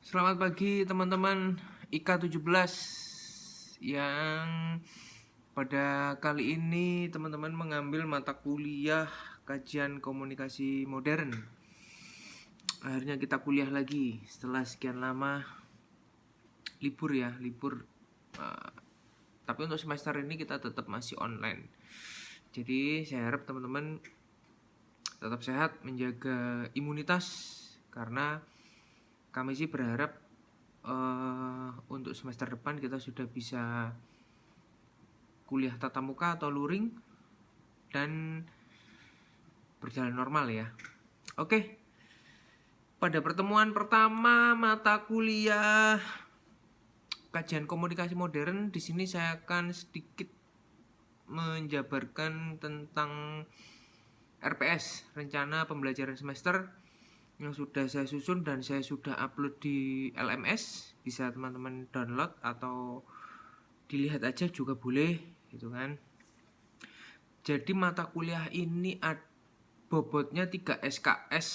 Selamat pagi teman-teman IK17 yang pada kali ini teman-teman mengambil mata kuliah kajian komunikasi modern. Akhirnya kita kuliah lagi setelah sekian lama libur ya, libur. Tapi untuk semester ini kita tetap masih online. Jadi saya harap teman-teman tetap sehat, menjaga imunitas karena kami sih berharap untuk semester depan kita sudah bisa kuliah tatap muka atau luring dan berjalan normal ya. Oke. Pada pertemuan pertama mata kuliah kajian komunikasi modern, di sini saya akan sedikit menjabarkan tentang RPS, rencana pembelajaran semester yang sudah saya susun dan saya sudah upload di LMS. Bisa teman-teman download atau dilihat aja juga boleh gitu kan. Jadi mata kuliah ini bobotnya 3 SKS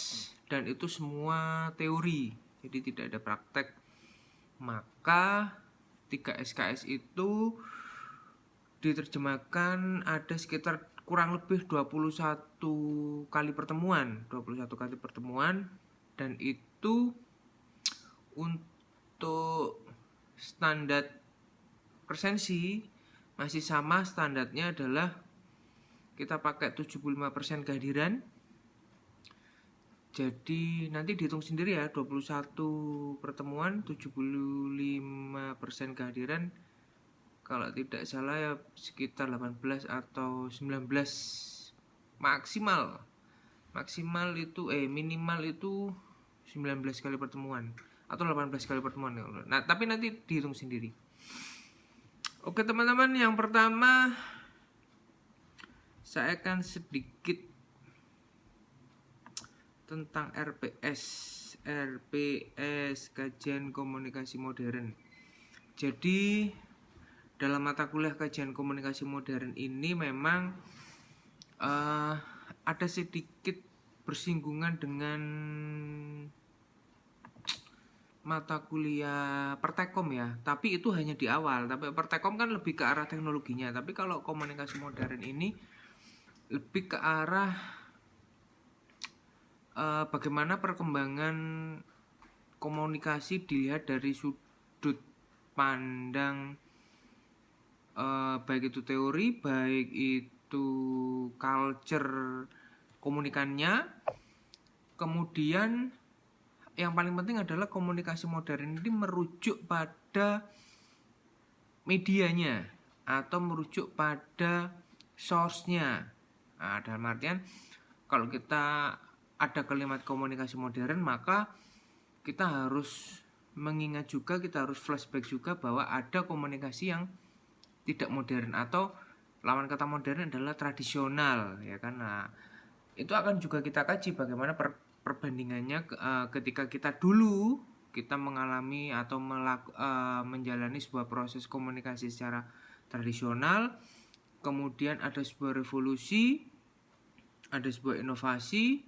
dan itu semua teori, jadi tidak ada praktek. Maka 3 SKS itu diterjemahkan ada sekitar kurang lebih 21 kali pertemuan dan itu untuk standar presensi masih sama, standarnya adalah kita pakai 75% kehadiran. Jadi nanti dihitung sendiri ya, 21 pertemuan 75% kehadiran. Kalau tidak salah ya sekitar 18 atau 19 maksimal. Maksimal itu minimal itu 19 kali pertemuan atau 18 kali pertemuan. Nah, tapi nanti dihitung sendiri. Oke teman-teman, yang pertama saya akan sedikit tentang RPS kajian komunikasi modern. Jadi dalam mata kuliah kajian komunikasi modern ini memang ada sedikit bersinggungan dengan mata kuliah Pertekom ya, tapi itu hanya di awal. Tapi Pertekom kan lebih ke arah teknologinya, tapi kalau komunikasi modern ini lebih ke arah bagaimana perkembangan komunikasi dilihat dari sudut pandang baik itu teori, baik itu culture komunikannya. Kemudian yang paling penting adalah komunikasi modern ini merujuk pada medianya atau merujuk pada source-nya. Nah, dalam artian kalau kita ada kalimat komunikasi modern, maka kita harus mengingat juga, kita harus flashback juga bahwa ada komunikasi yang tidak modern atau lawan kata modern adalah tradisional ya kan. Nah, itu akan juga kita kaji bagaimana perbandingannya ketika kita dulu kita mengalami atau menjalani sebuah proses komunikasi secara tradisional, kemudian ada sebuah revolusi, ada sebuah inovasi,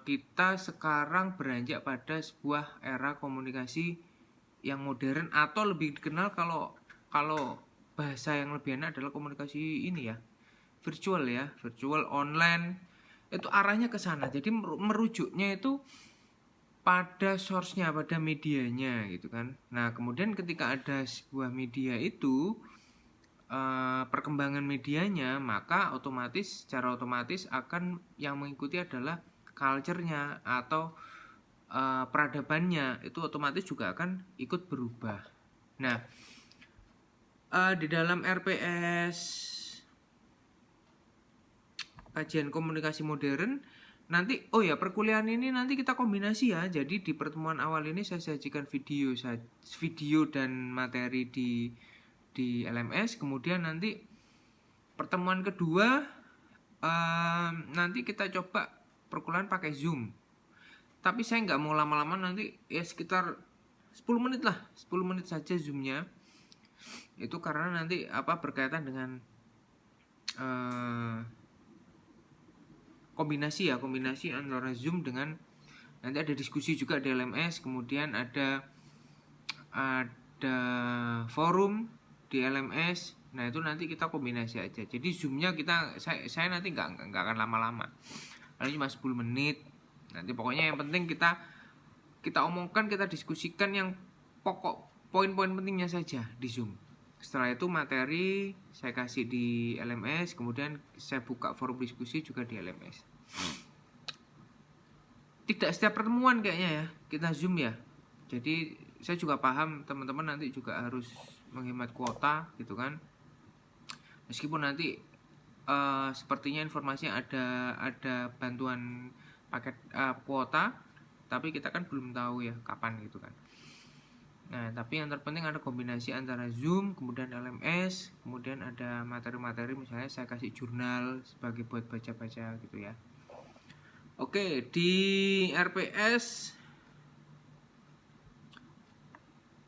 kita sekarang beranjak pada sebuah era komunikasi yang modern atau lebih dikenal kalau bahasa yang lebih enak adalah komunikasi ini ya, virtual ya, virtual online. Itu arahnya ke sana. Jadi merujuknya itu pada source-nya, pada medianya gitu kan. Nah, kemudian ketika ada sebuah media itu perkembangan medianya, maka secara otomatis akan yang mengikuti adalah culture-nya atau peradabannya, itu otomatis juga akan ikut berubah. Nah, di dalam RPS kajian komunikasi modern nanti, perkuliahan ini nanti kita kombinasi ya. Jadi di pertemuan awal ini saya sajikan video dan materi di LMS. Kemudian nanti pertemuan kedua nanti kita coba perkuliahan pakai Zoom. Tapi saya nggak mau lama-lama, nanti ya sekitar 10 menit lah, 10 menit saja Zoomnya. Itu karena nanti berkaitan dengan kombinasi antara Zoom dengan Nanti ada diskusi juga di LMS, kemudian ada forum di LMS. Nah itu nanti kita kombinasi aja. Jadi zoomnya saya nanti nggak akan lama-lama, paling cuma 10 menit. Nanti pokoknya yang penting kita omongkan, kita diskusikan yang pokok poin-poin pentingnya saja di Zoom. Setelah itu materi saya kasih di LMS, kemudian saya buka forum diskusi juga di LMS. Tidak setiap pertemuan kayaknya ya kita Zoom ya. Jadi saya juga paham teman-teman nanti juga harus menghemat kuota gitu kan. Meskipun nanti sepertinya informasinya ada bantuan paket kuota, tapi kita kan belum tahu ya kapan gitu kan. Nah, tapi yang terpenting ada kombinasi antara Zoom, kemudian LMS, kemudian ada materi-materi, misalnya saya kasih jurnal sebagai buat baca-baca gitu ya. Oke, di RPS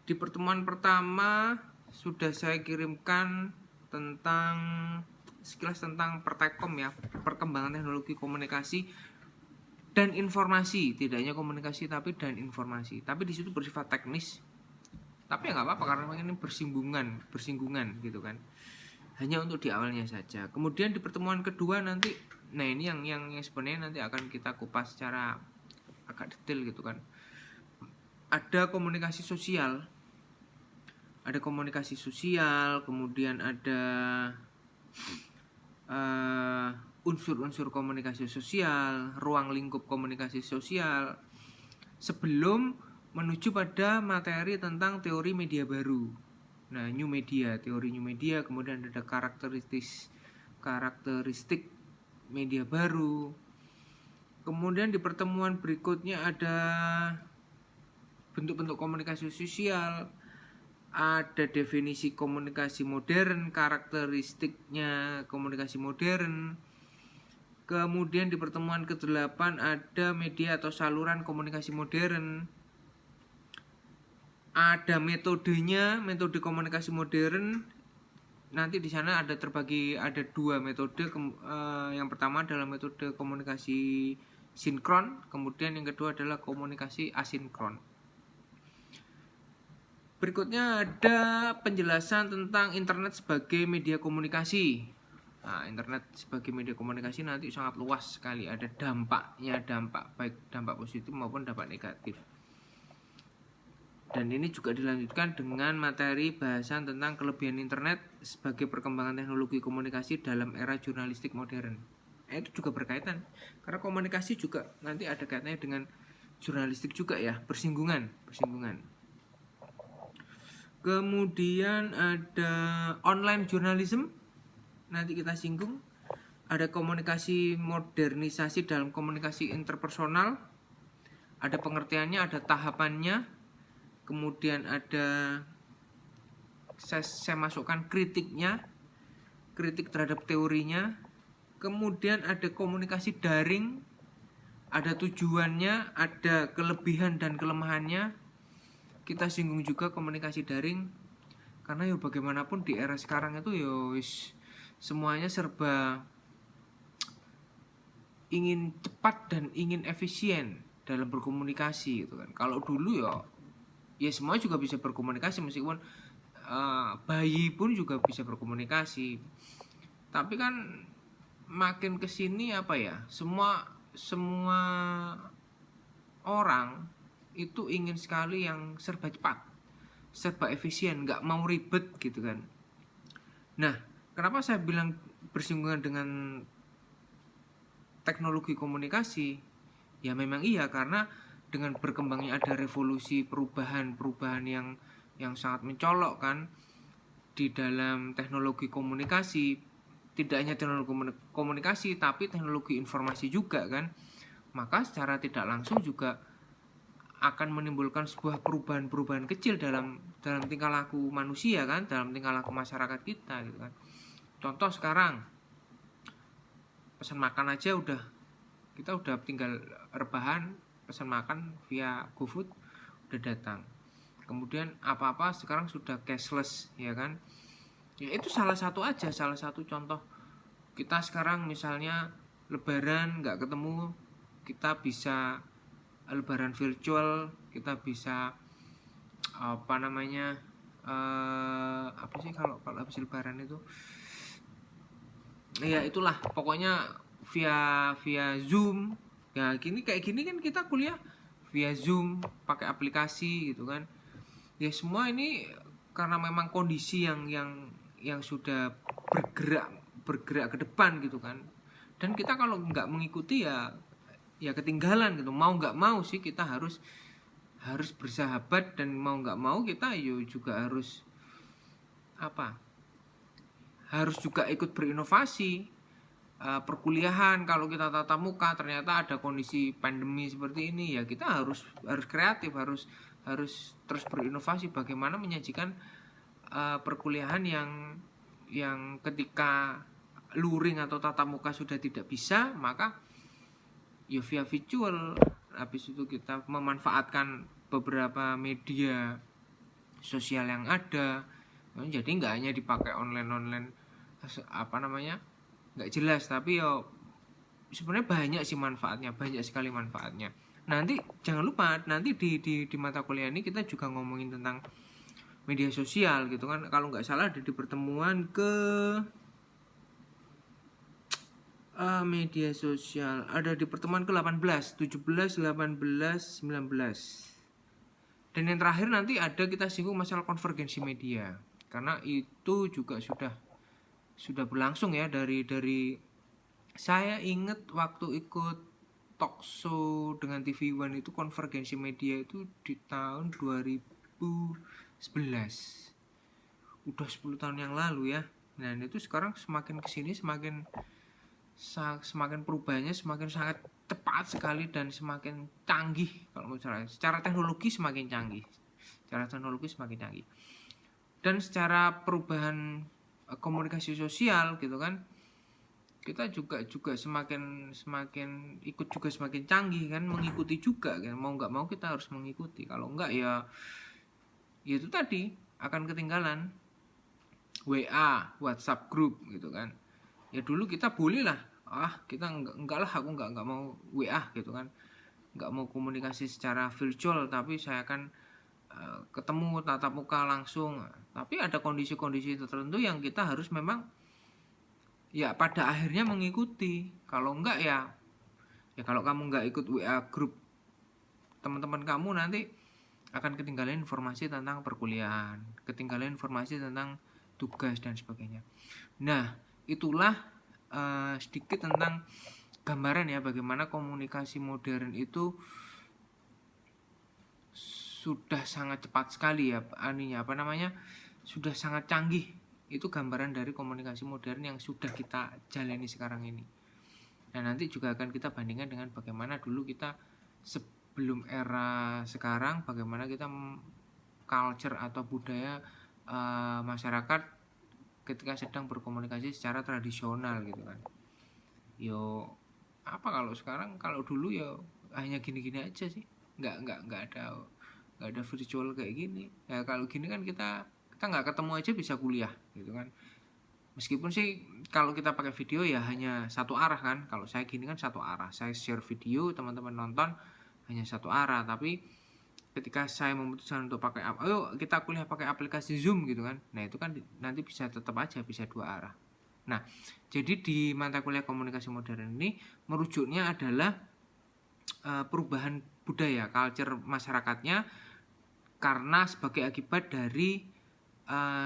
di pertemuan pertama sudah saya kirimkan tentang sekilas tentang Pertekom ya, perkembangan teknologi komunikasi dan informasi, tidak hanya komunikasi tapi dan informasi. Tapi di situ bersifat teknis. Tapi ya nggak apa-apa karena ini bersinggungan gitu kan. Hanya untuk di awalnya saja. Kemudian di pertemuan kedua nanti, nah ini yang sebenarnya nanti akan kita kupas secara agak detail gitu kan. Ada komunikasi sosial, kemudian ada unsur-unsur komunikasi sosial, ruang lingkup komunikasi sosial, sebelum menuju pada materi tentang teori media baru. Nah, teori new media, kemudian ada karakteristik media baru. Kemudian di pertemuan berikutnya ada bentuk-bentuk komunikasi sosial, ada definisi komunikasi modern, karakteristiknya komunikasi modern. Kemudian di pertemuan ke-8 ada media atau saluran komunikasi modern. Ada metodenya, metode komunikasi modern. Nanti di sana ada 2 metode. Yang pertama adalah metode komunikasi sinkron, kemudian yang kedua adalah komunikasi asinkron. Berikutnya ada penjelasan tentang internet sebagai media komunikasi. Nah, internet sebagai media komunikasi nanti sangat luas sekali, ada dampaknya, baik dampak positif maupun dampak negatif. Dan ini juga dilanjutkan dengan materi bahasan tentang kelebihan internet sebagai perkembangan teknologi komunikasi dalam era jurnalistik modern. Itu juga berkaitan, karena komunikasi juga nanti ada kaitannya dengan jurnalistik juga ya, bersinggungan. Kemudian ada online journalism, nanti kita singgung. Ada komunikasi modernisasi dalam komunikasi interpersonal, ada pengertiannya, ada tahapannya. Kemudian ada saya masukkan kritik terhadap teorinya. Kemudian ada komunikasi daring, ada tujuannya, ada kelebihan dan kelemahannya. Kita singgung juga komunikasi daring, karena ya bagaimanapun di era sekarang itu ya semuanya serba ingin cepat dan ingin efisien dalam berkomunikasi gitu kan. Kalau dulu ya semua juga bisa berkomunikasi, meskipun bayi pun juga bisa berkomunikasi. Tapi kan makin kesini semua orang itu ingin sekali yang serba cepat, serba efisien, nggak mau ribet gitu kan. Nah, kenapa saya bilang bersinggungan dengan teknologi komunikasi? Ya memang iya, karena dengan berkembangnya ada revolusi perubahan yang sangat mencolok kan di dalam teknologi komunikasi. Tidak hanya teknologi komunikasi tapi teknologi informasi juga kan. Maka secara tidak langsung juga akan menimbulkan sebuah perubahan kecil dalam tingkah laku manusia kan, dalam tingkah laku masyarakat kita gitu kan. Contoh sekarang pesan makan aja kita udah tinggal rebahan, pesan makan via GoFood udah datang. Kemudian apa-apa sekarang sudah cashless ya kan. Ya itu salah satu contoh. Kita sekarang misalnya lebaran nggak ketemu, kita bisa lebaran virtual, kita bisa apa namanya, apa sih kalau habis lebaran itu, ya itulah pokoknya via Zoom. Ya kayak gini kan kita kuliah via Zoom pakai aplikasi gitu kan. Ya semua ini karena memang kondisi yang sudah bergerak ke depan gitu kan. Dan kita kalau nggak mengikuti ya ketinggalan gitu. Mau nggak mau sih kita harus bersahabat, dan mau nggak mau kita juga harus harus juga ikut berinovasi. Perkuliahan kalau kita tatap muka ternyata ada kondisi pandemi seperti ini, ya kita harus kreatif, harus terus berinovasi bagaimana menyajikan perkuliahan yang ketika luring atau tatap muka sudah tidak bisa, maka ya via virtual. Habis itu kita memanfaatkan beberapa media sosial yang ada, jadi nggak hanya dipakai online nggak jelas, tapi ya sebenarnya banyak sih manfaatnya, banyak sekali manfaatnya. Nanti jangan lupa, nanti di mata kuliah ini kita juga ngomongin tentang media sosial gitu kan. Kalau nggak salah ada di pertemuan ke media sosial, ada di pertemuan ke 18, 17, 18, 19. Dan yang terakhir nanti ada kita singgung masalah konvergensi media, karena itu juga sudah berlangsung ya dari saya ingat waktu ikut talk show dengan TV One itu, konvergensi media itu di tahun 2011. Udah 10 tahun yang lalu ya. Nah, itu sekarang semakin kesini semakin perubahannya semakin sangat cepat sekali dan semakin canggih. Kalau misalnya secara teknologi semakin canggih. Dan secara perubahan komunikasi sosial gitu kan, kita juga semakin ikut juga semakin canggih kan, mengikuti juga kan. Mau nggak mau kita harus mengikuti. Kalau enggak ya itu tadi akan ketinggalan. WA, WhatsApp group gitu kan. Ya dulu kita boleh lah, kita enggak lah, aku enggak mau WA gitu kan, enggak mau komunikasi secara virtual, tapi saya akan ketemu tatap muka langsung. Tapi ada kondisi-kondisi tertentu yang kita harus memang ya pada akhirnya mengikuti. Kalau enggak ya kalau kamu enggak ikut WA group teman-teman kamu, nanti akan ketinggalan informasi tentang perkuliahan, ketinggalan informasi tentang tugas dan sebagainya. Nah, itulah sedikit tentang gambaran ya bagaimana komunikasi modern itu sudah sangat cepat sekali ya, sudah sangat canggih. Itu gambaran dari komunikasi modern yang sudah kita jalani sekarang ini. Nah, nanti juga akan kita bandingkan dengan bagaimana dulu kita sebelum era sekarang, bagaimana kita culture atau budaya masyarakat ketika sedang berkomunikasi secara tradisional gitu kan. Kalau sekarang, kalau dulu hanya gini-gini aja sih, nggak ada virtual kayak gini. Ya kalau gini kan kita nggak ketemu aja bisa kuliah gitu kan. Meskipun sih kalau kita pakai video ya hanya satu arah kan. Kalau saya gini kan satu arah, saya share video, teman-teman nonton hanya satu arah. Tapi ketika saya memutuskan untuk pakai ayo kita kuliah pakai aplikasi Zoom gitu kan, nah itu kan nanti tetap aja bisa dua arah. Nah, jadi di mata kuliah komunikasi modern ini merujuknya adalah perubahan budaya, culture masyarakatnya, karena sebagai akibat dari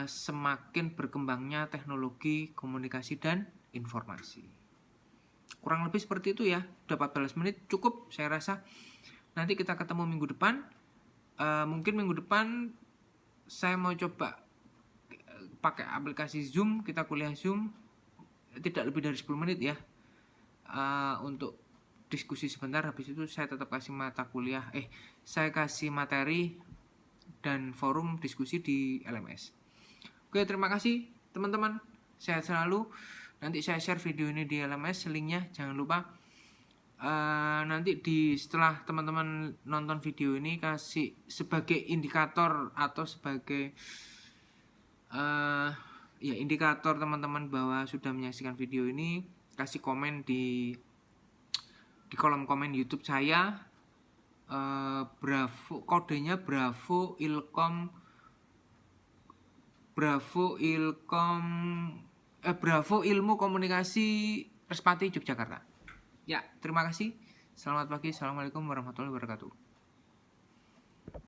semakin berkembangnya teknologi komunikasi dan informasi. Kurang lebih seperti itu ya. Udah 14 menit cukup saya rasa. Nanti kita ketemu minggu depan. Mungkin minggu depan saya mau coba pakai aplikasi Zoom, kita kuliah Zoom tidak lebih dari 10 menit ya, untuk diskusi sebentar. Habis itu saya tetap kasih saya kasih materi dan forum diskusi di LMS. Oke, terima kasih teman-teman, sehat selalu. Nanti saya share video ini di LMS, linknya jangan lupa. Nanti setelah teman-teman nonton video ini, kasih sebagai indikator atau sebagai indikator teman-teman bahwa sudah menyaksikan video ini, kasih komen di kolom komen YouTube saya, Bravo, kodenya Bravo Ilkom, Bravo Ilmu Komunikasi Respati Yogyakarta. Ya, terima kasih. Selamat pagi. Assalamualaikum warahmatullahi wabarakatuh.